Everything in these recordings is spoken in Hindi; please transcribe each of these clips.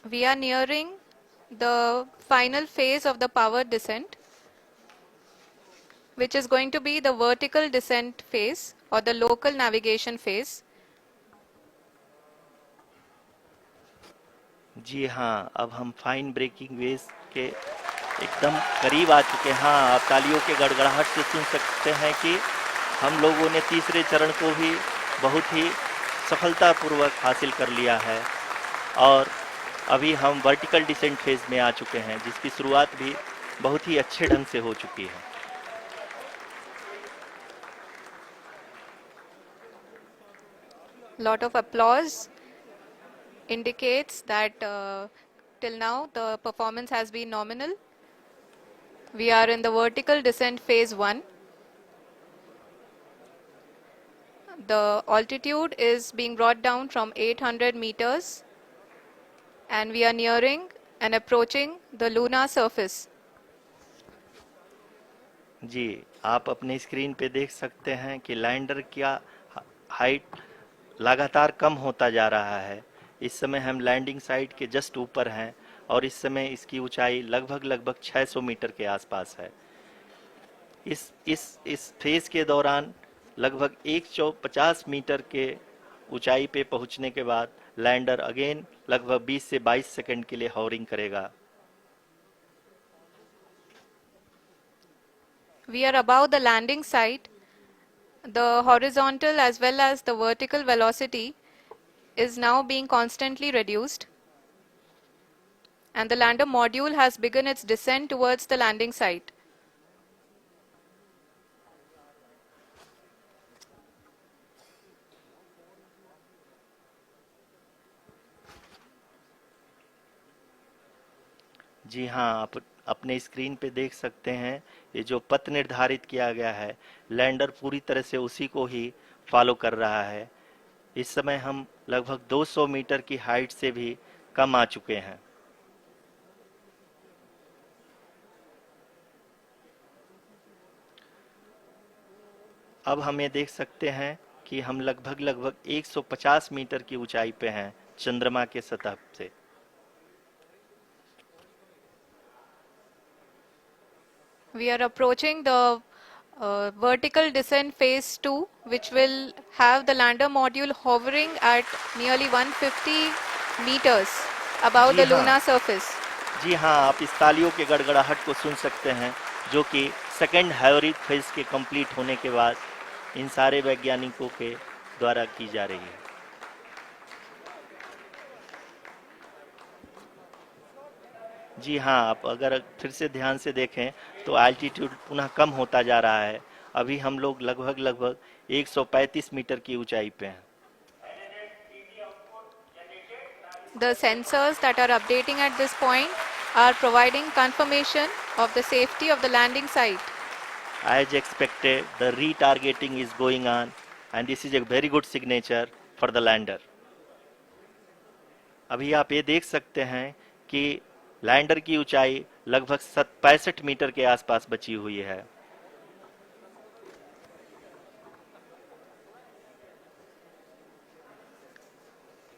We are nearing the final phase of the power descent, which is going to be the vertical descent phase or the local navigation phase. जी हाँ, अब हम फाइन ब्रेकिंग वेव्स के एकदम करीब आ चुके हैं। हाँ, आप तालियों के गड़गड़ाहट से सुन सकते हैं कि हम लोगों ने तीसरे चरण को भी बहुत ही सफलतापूर्वक हासिल कर लिया है और अभी हम वर्टिकल डिसेंट फेज में आ चुके हैं, जिसकी शुरुआत भी बहुत ही अच्छे ढंग से हो चुकी है। Lot of applause indicates that till now the performance has been nominal. We are in the vertical descent phase 1. The altitude is being brought down from 800 meters and we are nearing and approaching the lunar surface. जी, आप अपने स्क्रीन पे देख सकते हैं कि लैंडर का हाइट लगातार कम होता जा रहा है। इस समय हम लैंडिंग साइट के जस्ट ऊपर हैं और इस समय इसकी ऊंचाई लगभग 600 मीटर के आसपास है। इस फेज के दौरान लगभग 150 मीटर के ऊंचाई पे पहुंचने के बाद लैंडर अगेन लगभग 20 से 22 सेकंड के लिए हॉवरिंग करेगा। We are above the landing site. The horizontal as well as the vertical velocity is now being constantly reduced. And the lander module has begun its descent towards the landing site. जी हाँ, आप अपने स्क्रीन पे देख सकते हैं ये जो पथ निर्धारित किया गया है, लैंडर पूरी तरह से उसी को ही फॉलो कर रहा है। इस समय हम लगभग 200 मीटर की हाइट से भी कम आ चुके हैं। अब हम ये देख सकते हैं कि हम लगभग 150 मीटर की ऊंचाई पे हैं चंद्रमा के सतह से। We are approaching the vertical descent phase 2, which will have the lander module hovering at nearly 150 meters above ji the हाँ, lunar surface. जी हाँ, आप इस तालियों के गड़गड़ाहट को सुन सकते हैं, जो कि सेकंड हाइब्रिड फेज के कंप्लीट होने के बाद इन सारे वैज्ञानिकों के द्वारा की जा रही है। जी हाँ, आप अगर फिर से ध्यान से देखें तो एल्टीट्यूड पुनः कम होता जा रहा है। अभी हम लोग लगभग 135 मीटर की ऊंचाई पे हैं। The sensors that are updating at this point are providing confirmation of the safety of the landing site. As expected, the retargeting is going on and this is a very good signature for the lander. अभी आप ये देख सकते हैं कि लैंडर की ऊंचाई लगभग 65 मीटर के आसपास बची हुई है।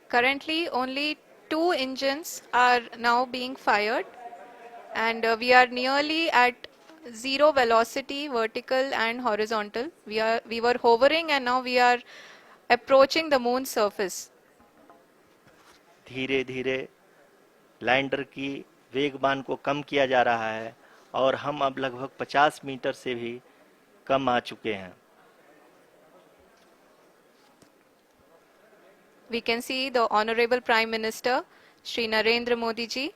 Currently, only 2 engines are now being fired, and we are nearly at zero velocity, vertical and horizontal. We were hovering, and now we are approaching the moon's surface. धीरे धीरे लैंडर की वेगमान को कम किया जा रहा है और हम अब लगभग 50 मीटर से भी कम आ चुके हैं। We can see the Honorable Prime Minister, Shri Narendra Modi ji,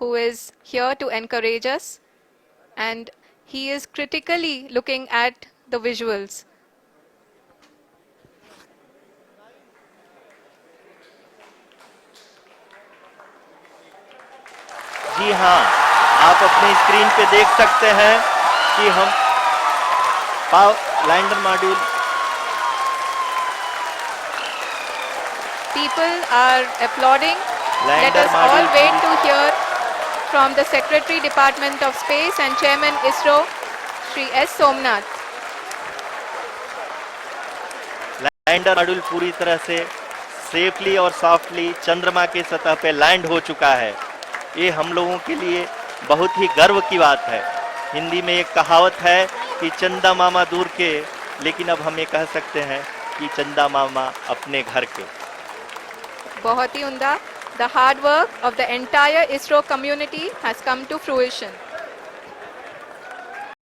who is here to encourage us, and he is critically looking at the visuals. जी हाँ, आप अपने स्क्रीन पे देख सकते हैं कि हम lander module People are applauding. Let lander us all module wait to hear from the Secretary Department of Space and Chairman ISRO, Shri S. Somnath. Lander module पूरी तरह से सेफली और सॉफ्टली चंद्रमा के सतह पे लैंड हो चुका है। ये हम लोगों के लिए बहुत ही गर्व की बात है। हिंदी में एक कहावत है कि चंदा मामा दूर के, लेकिन अब हम ये कह सकते हैं कि चंदा मामा अपने घर के। बहुत ही उम्दा। The hard work of the entire ISRO community has come to fruition.